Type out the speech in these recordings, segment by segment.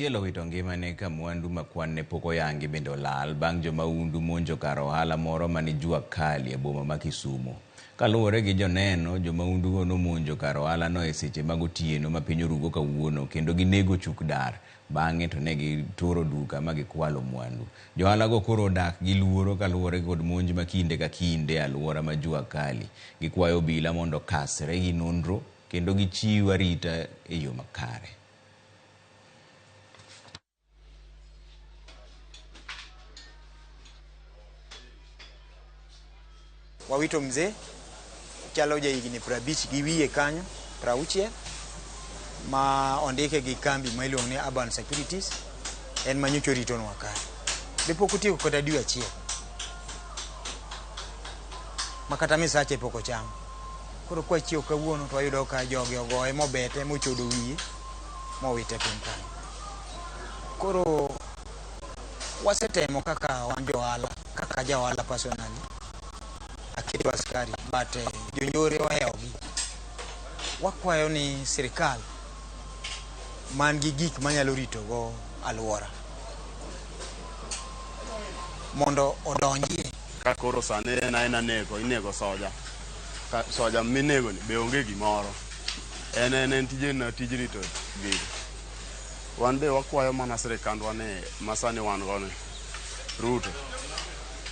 Yelo wito ngimane ka mwandu makwan ne poko yangi bendo lal bang' jo maundu monjo kar ohala moro mani Jua Kali e boma ma Kisumu. Kaluwore gi joneno, jo maundu go nomonjo kar ohala no e seche mag otieno ma piny orugo kawuono kendo ginego chuk dar. Bang'e to ne gituro duka ma gikwalo mwandu. Johala go koro odak gi luoro kaluwore kod monj ma kinde ka kinde e alwora ma Jua Kali. Gikwayo obila mondo kasre gi nonro kendo gichiw arita e yo makare. Wawito mzee chalo ja higni 50 gi wiye kanyo 60 ma ondike gi kambi ma iluongo ni Urban Securities en manyocho rito nwa kae. Bepok otieko kod dwe achiel makata misache pok cham. Koro kwa chiew kawuono to ayudo ka jogi ogoye mobete mochodo wiye mowite piny kanyo. Koro wasetemo kaka wan johala, kaka johala personally aketo askari but jonjore waheogi. Wakwayo ni sirikal man gi gik manyalo rito go alwora mondo odonjie. Ka koro sane inego soja minego ni be onge gimoro. En tij rito gigi. Wan be wakwayo mana sirikandwa ne masani wan gone Ruto.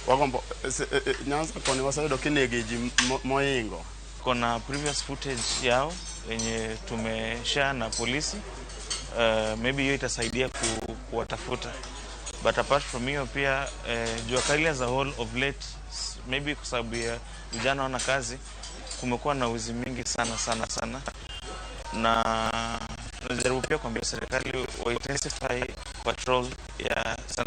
Wagombo Nyanza koni wasayudo kinege ji moingo. Kuna previous footage yao yenye tumeshare na polisi. Maybe hiyo itasaidia kuwatafuta. But apart from hiyo pia Jua Kali as a whole of late, maybe kwa sababu ya vijana wana kazi, kumekuwa na wizi mingi sana. Na tunajaribu pia kuambia serikali wa intensify patrol ya sana